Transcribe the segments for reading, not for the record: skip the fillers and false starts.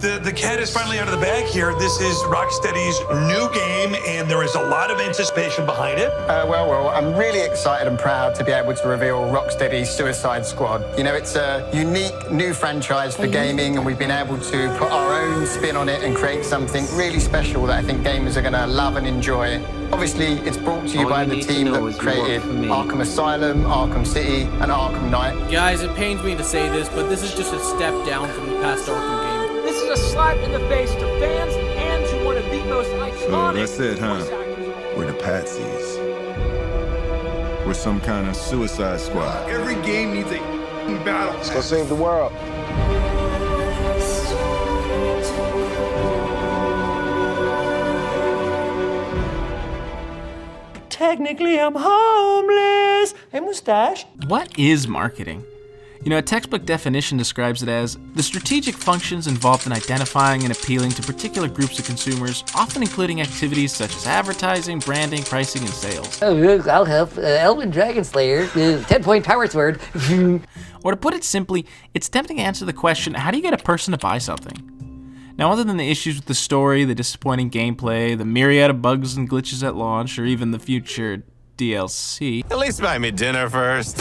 The cat is finally out of the bag here. This is Rocksteady's new game, and there is a lot of anticipation behind it. Well, I'm really excited and proud to be able to reveal Rocksteady's Suicide Squad. You know, it's a unique new franchise for gaming, and we've been able to put our own spin on it and create something really special that I think gamers are going to love and enjoy. Obviously, it's brought to you by the team that created Arkham Asylum, Arkham City, and Arkham Knight. Guys, it pains me to say this, but this is just a step down from the past Arkham game. This is a slap in the face to fans and to one of the most iconic. So that's it, huh? We're the Patsies. We're some kind of Suicide Squad. Every game needs a battle. Let's go save the world. Technically, I'm homeless. Hey, mustache. What is marketing? You know, a textbook definition describes it as the strategic functions involved in identifying and appealing to particular groups of consumers, often including activities such as advertising, branding, pricing, and sales. I'll help. Elven Dragon Slayer, 10-point power sword. Or to put it simply, it's tempting to answer the question, how do you get a person to buy something? Now, other than the issues with the story, the disappointing gameplay, the myriad of bugs and glitches at launch, or even the future DLC, at least buy me dinner first.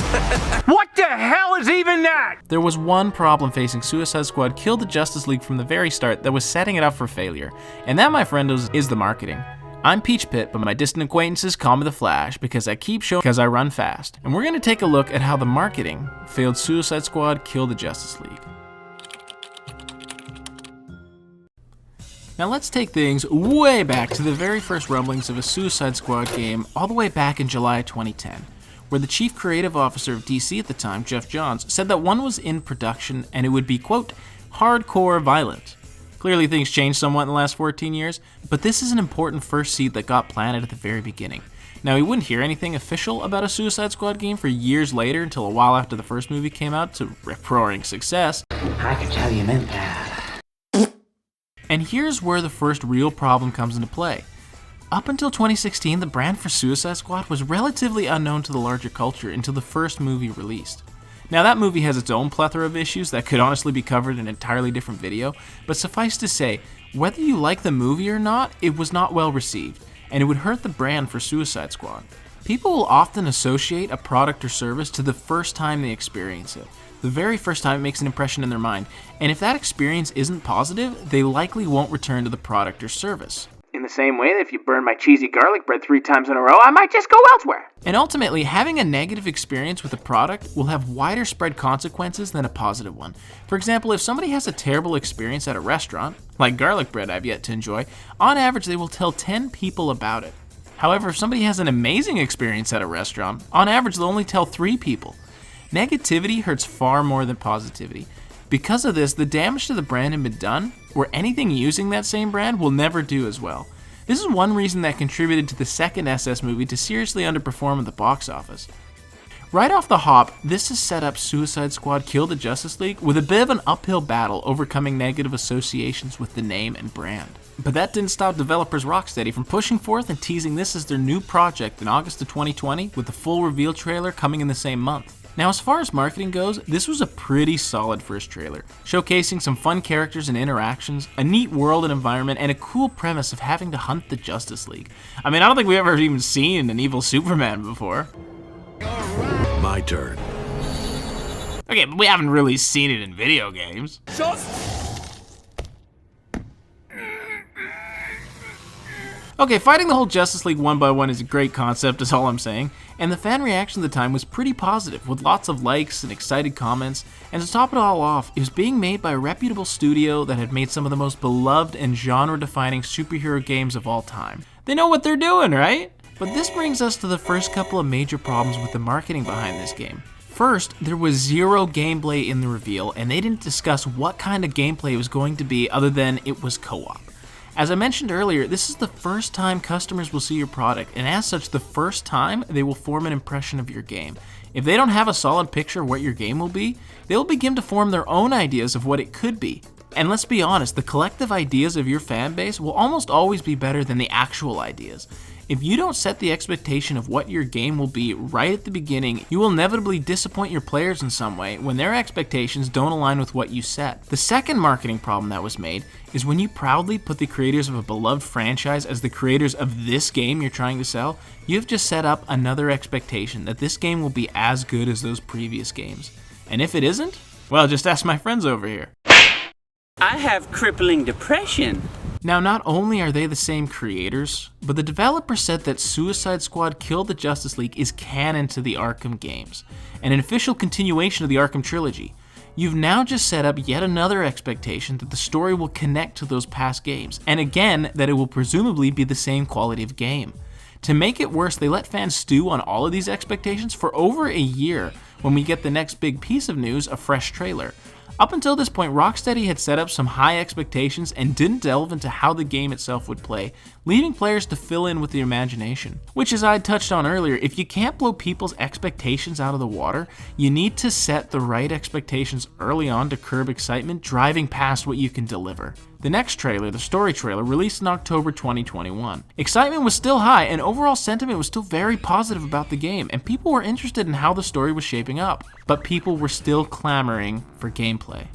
What the hell is even that? there was one problem facing Suicide Squad Kill the Justice League from the very start that was setting it up for failure. And that, my friendos, is the marketing. I'm Peach Pit, but my distant acquaintances call me the Flash because I keep showing because I run fast. And we're going to take a look at how the marketing failed Suicide Squad Kill the Justice League. Now let's take things way back to the very first rumblings of a Suicide Squad game all the way back in July 2010, where the chief creative officer of DC at the time, Jeff Johns, said that one was in production and it would be, quote, hardcore violent. Clearly things changed somewhat in the last 14 years, but this is an important first seed that got planted at the very beginning. Now, we wouldn't hear anything official about a Suicide Squad game for years later until a while after the first movie came out to rip-roaring success. I could tell you meant that. And here's where the first real problem comes into play. Up until 2016, the brand for Suicide Squad was relatively unknown to the larger culture until the first movie released. Now that movie has its own plethora of issues that could honestly be covered in an entirely different video, but suffice to say, whether you like the movie or not, it was not well received, and it would hurt the brand for Suicide Squad. People will often associate a product or service to the first time they experience it. The very first time it makes an impression in their mind, and if that experience isn't positive, they likely won't return to the product or service. In the same way that if you burn my cheesy garlic bread 3 times in a row, I might just go elsewhere. And ultimately, having a negative experience with a product will have wider spread consequences than a positive one. For example, if somebody has a terrible experience at a restaurant, like garlic bread I've yet to enjoy, on average they will tell 10 people about it. However, if somebody has an amazing experience at a restaurant, on average they'll only tell 3 people. Negativity hurts far more than positivity. Because of this, the damage to the brand had been done, where anything using that same brand will never do as well. This is one reason that contributed to the second SS movie to seriously underperform at the box office. Right off the hop, this has set up Suicide Squad Kill the Justice League with a bit of an uphill battle overcoming negative associations with the name and brand. But that didn't stop developers Rocksteady from pushing forth and teasing this as their new project in August of 2020, with the full reveal trailer coming in the same month. Now, as far as marketing goes, this was a pretty solid first trailer, showcasing some fun characters and interactions, a neat world and environment, and a cool premise of having to hunt the Justice League. I mean, I don't think we've ever even seen an evil Superman before. My turn. Okay, but we haven't really seen it in video games. Okay, fighting the whole Justice League one by one is a great concept, is all I'm saying, and the fan reaction at the time was pretty positive, with lots of likes and excited comments, and to top it all off, it was being made by a reputable studio that had made some of the most beloved and genre-defining superhero games of all time. They know what they're doing, right? But this brings us to the first couple of major problems with the marketing behind this game. First, there was zero gameplay in the reveal, and they didn't discuss what kind of gameplay it was going to be other than it was co-op. As I mentioned earlier, this is the first time customers will see your product, and as such, the first time they will form an impression of your game. If they don't have a solid picture of what your game will be, they will begin to form their own ideas of what it could be. And let's be honest, the collective ideas of your fan base will almost always be better than the actual ideas. If you don't set the expectation of what your game will be right at the beginning, you will inevitably disappoint your players in some way when their expectations don't align with what you set. The second marketing problem that was made is when you proudly put the creators of a beloved franchise as the creators of this game you're trying to sell, you've just set up another expectation that this game will be as good as those previous games. And if it isn't, well, just ask my friends over here. I have crippling depression. Now, not only are they the same creators, but the developer said that Suicide Squad Kill the Justice League is canon to the Arkham games, and an official continuation of the Arkham trilogy. You've now just set up yet another expectation that the story will connect to those past games, and again, that it will presumably be the same quality of game. To make it worse, they let fans stew on all of these expectations for over a year when we get the next big piece of news, a fresh trailer. Up until this point, Rocksteady had set up some high expectations and didn't delve into how the game itself would play, leaving players to fill in with their imagination. Which, as I touched on earlier, if you can't blow people's expectations out of the water, you need to set the right expectations early on to curb excitement, driving past what you can deliver. The next trailer, the story trailer, released in October 2021. Excitement was still high, and overall sentiment was still very positive about the game, and people were interested in how the story was shaping up, but people were still clamoring for gameplay.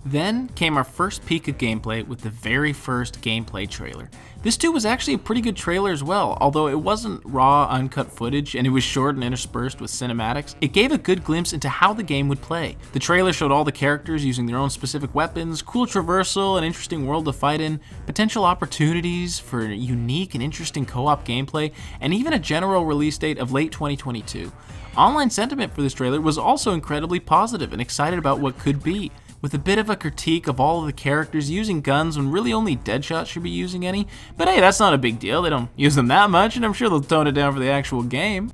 Then came our first peek of gameplay with the very first gameplay trailer. This too was actually a pretty good trailer as well, although it wasn't raw, uncut footage and it was short and interspersed with cinematics. It gave a good glimpse into how the game would play. The trailer showed all the characters using their own specific weapons, cool traversal, an interesting world to fight in, potential opportunities for unique and interesting co-op gameplay, and even a general release date of late 2022. Online sentiment for this trailer was also incredibly positive and excited about what could be, with a bit of a critique of all of the characters using guns when really only Deadshot should be using any. But hey, that's not a big deal, they don't use them that much, and I'm sure they'll tone it down for the actual game,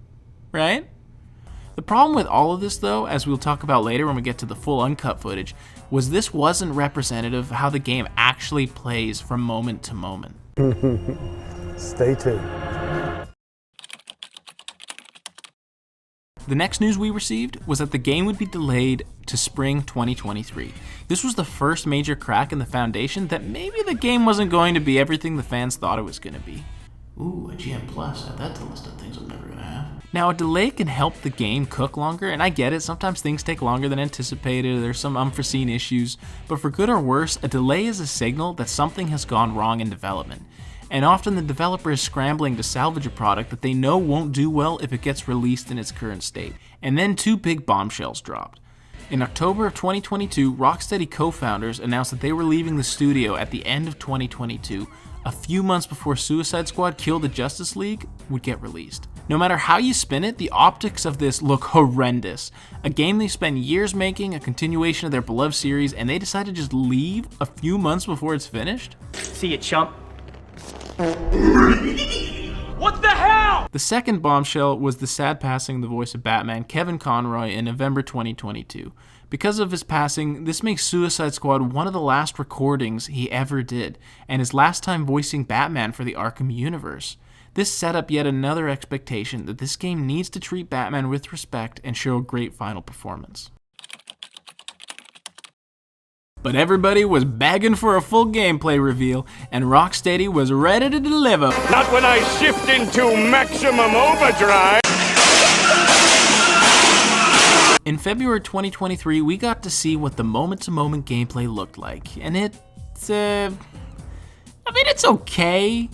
right? The problem with all of this though, as we'll talk about later when we get to the full uncut footage, was this wasn't representative of how the game actually plays from moment to moment. Stay tuned. The next news we received was that the game would be delayed to spring 2023. This was the first major crack in the foundation that maybe the game wasn't going to be everything the fans thought it was going to be. Ooh, a GM Plus, add that to the list of things I'm never going to have. Now, a delay can help the game cook longer, and I get it, sometimes things take longer than anticipated, there's some unforeseen issues, but for good or worse, a delay is a signal that something has gone wrong in development. And often the developer is scrambling to salvage a product that they know won't do well if it gets released in its current state. And then two big bombshells dropped. In October of 2022, Rocksteady co-founders announced that they were leaving the studio at the end of 2022, a few months before Suicide Squad Kill the Justice League would get released. No matter how you spin it, the optics of this look horrendous. A game they spent years making, a continuation of their beloved series, and they decide to just leave a few months before it's finished? See you, chump. What the hell? The second bombshell was the sad passing of the voice of Batman, Kevin Conroy, in November 2022. Because of his passing, this makes Suicide Squad one of the last recordings he ever did, and his last time voicing Batman for the Arkham universe. This set up yet another expectation that this game needs to treat Batman with respect and show a great final performance. But everybody was begging for a full gameplay reveal, and Rocksteady was ready to deliver. Not when I shift into maximum overdrive! In February 2023, we got to see what the moment-to-moment gameplay looked like, and it's okay.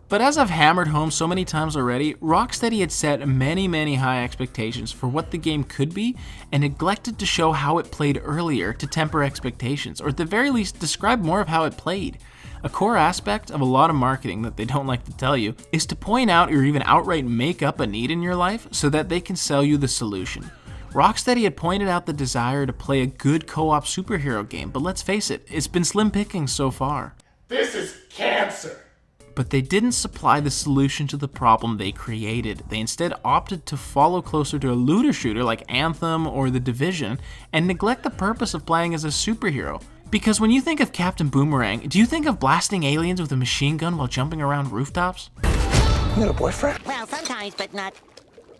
But as I've hammered home so many times already, Rocksteady had set many high expectations for what the game could be and neglected to show how it played earlier to temper expectations, or at the very least describe more of how it played. A core aspect of a lot of marketing that they don't like to tell you is to point out or even outright make up a need in your life so that they can sell you the solution. Rocksteady had pointed out the desire to play a good co-op superhero game, but let's face it, it's been slim pickings so far. This is cancer! But they didn't supply the solution to the problem they created. They instead opted to follow closer to a looter shooter like Anthem or The Division and neglect the purpose of playing as a superhero. Because when you think of Captain Boomerang, do you think of blasting aliens with a machine gun while jumping around rooftops? You got a boyfriend? Well, sometimes, but not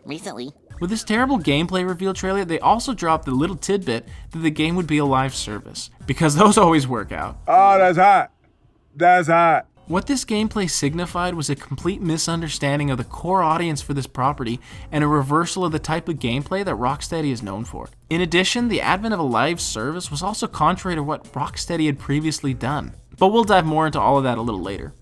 recently. With this terrible gameplay reveal trailer, they also dropped the little tidbit that the game would be a live service, because those always work out. Oh, that's hot. That's hot. What this gameplay signified was a complete misunderstanding of the core audience for this property and a reversal of the type of gameplay that Rocksteady is known for. In addition, the advent of a live service was also contrary to what Rocksteady had previously done. But we'll dive more into all of that a little later.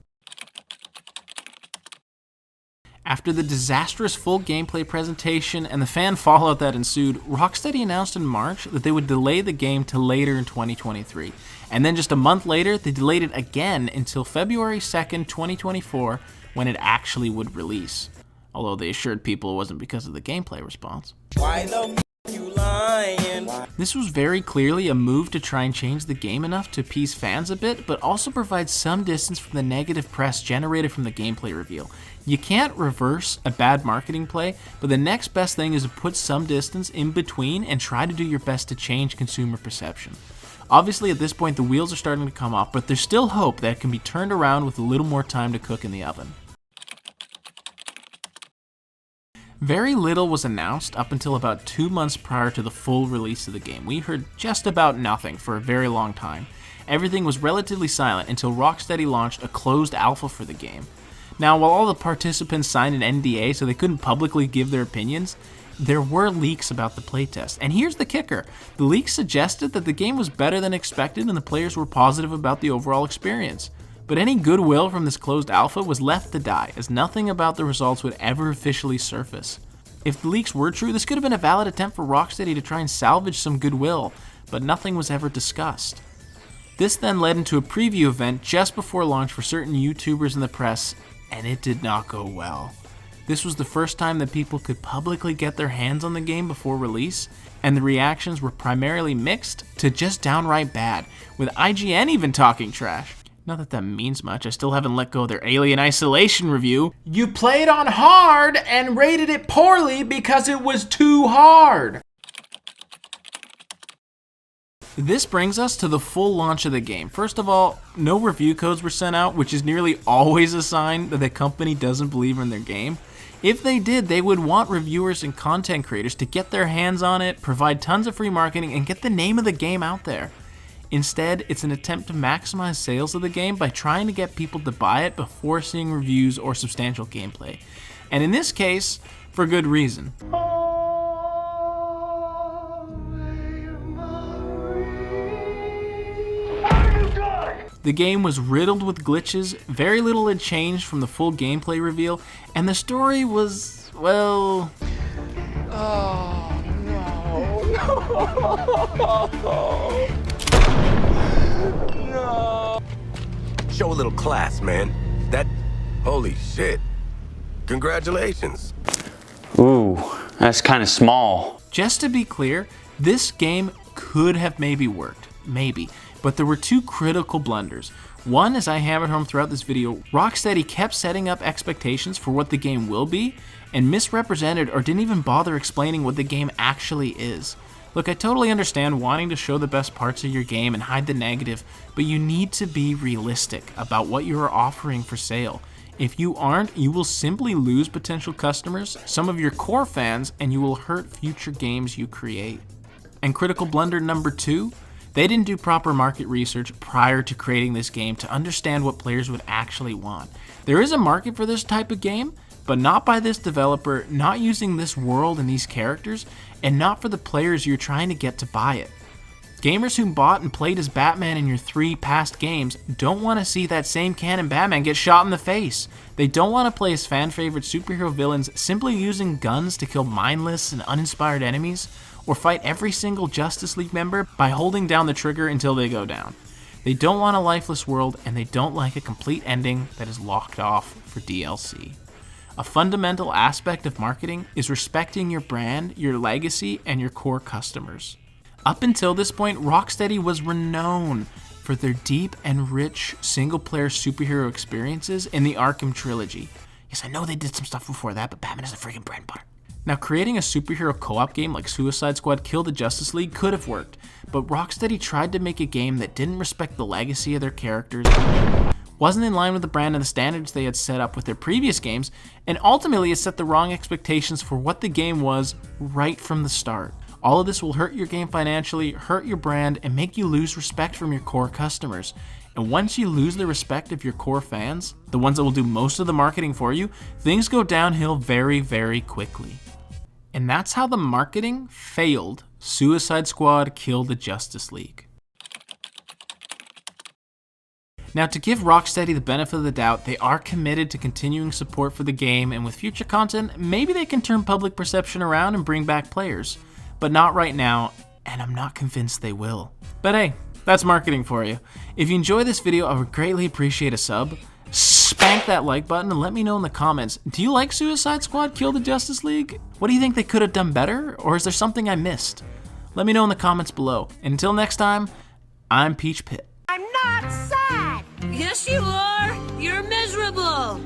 After the disastrous full gameplay presentation and the fan fallout that ensued, Rocksteady announced in March that they would delay the game to later in 2023. And then just a month later, they delayed it again until February 2nd, 2024, when it actually would release. Although they assured people it wasn't because of the gameplay response. Why the you lying? This was very clearly a move to try and change the game enough to appease fans a bit, but also provide some distance from the negative press generated from the gameplay reveal. You can't reverse a bad marketing play, but the next best thing is to put some distance in between and try to do your best to change consumer perception. Obviously at this point the wheels are starting to come off, but there's still hope that it can be turned around with a little more time to cook in the oven. Very little was announced up until about 2 months prior to the full release of the game. We heard just about nothing for a very long time. Everything was relatively silent until Rocksteady launched a closed alpha for the game. Now, while all the participants signed an NDA so they couldn't publicly give their opinions, there were leaks about the playtest. And here's the kicker. The leaks suggested that the game was better than expected and the players were positive about the overall experience. But any goodwill from this closed alpha was left to die, as nothing about the results would ever officially surface. If the leaks were true, this could have been a valid attempt for Rocksteady to try and salvage some goodwill, but nothing was ever discussed. This then led into a preview event just before launch for certain YouTubers and the press, and it did not go well. This was the first time that people could publicly get their hands on the game before release, and the reactions were primarily mixed to just downright bad, with IGN even talking trash. Not that that means much, I still haven't let go of their Alien Isolation review. You played on hard and rated it poorly because it was too hard. This brings us to the full launch of the game. First of all, no review codes were sent out, which is nearly always a sign that the company doesn't believe in their game. If they did, they would want reviewers and content creators to get their hands on it, provide tons of free marketing, and get the name of the game out there. Instead, it's an attempt to maximize sales of the game by trying to get people to buy it before seeing reviews or substantial gameplay. And in this case, for good reason. The game was riddled with glitches, very little had changed from the full gameplay reveal, and the story was, well... Oh, no. No. Show a little class, man. Holy shit. Congratulations. Ooh, that's kind of small. Just to be clear, this game could have maybe worked. Maybe. But there were two critical blunders. One, as I hammered home throughout this video, Rocksteady kept setting up expectations for what the game will be, and misrepresented or didn't even bother explaining what the game actually is. Look, I totally understand wanting to show the best parts of your game and hide the negative, but you need to be realistic about what you are offering for sale. If you aren't, you will simply lose potential customers, some of your core fans, and you will hurt future games you create. And critical blunder number 2, they didn't do proper market research prior to creating this game to understand what players would actually want. There is a market for this type of game, but not by this developer, not using this world and these characters, and not for the players you're trying to get to buy it. Gamers who bought and played as Batman in your 3 past games don't want to see that same canon Batman get shot in the face. They don't want to play as fan-favorite superhero villains simply using guns to kill mindless and uninspired enemies, or fight every single Justice League member by holding down the trigger until they go down. They don't want a lifeless world, and they don't like a complete ending that is locked off for DLC. A fundamental aspect of marketing is respecting your brand, your legacy, and your core customers. Up until this point, Rocksteady was renowned for their deep and rich single-player superhero experiences in the Arkham trilogy. Yes, I know they did some stuff before that, but Batman is the freaking bread and butter. Now, creating a superhero co-op game like Suicide Squad Kill the Justice League could have worked, but Rocksteady tried to make a game that didn't respect the legacy of their characters, wasn't in line with the brand and the standards they had set up with their previous games, and ultimately it set the wrong expectations for what the game was right from the start. All of this will hurt your game financially, hurt your brand, and make you lose respect from your core customers. And once you lose the respect of your core fans, the ones that will do most of the marketing for you, things go downhill very, very quickly. And that's how the marketing failed Suicide Squad Kill the Justice League. Now, to give Rocksteady the benefit of the doubt, they are committed to continuing support for the game, and with future content, maybe they can turn public perception around and bring back players. But not right now, and I'm not convinced they will. But hey, that's marketing for you. If you enjoy this video, I would greatly appreciate a sub. Spank that like button and let me know in the comments, do you like Suicide Squad Kill the Justice League? What do you think they could have done better, or is there something I missed? Let me know in the comments below. And until next time, I'm Peach Pit. I'm not sad! Yes, you are! You're miserable!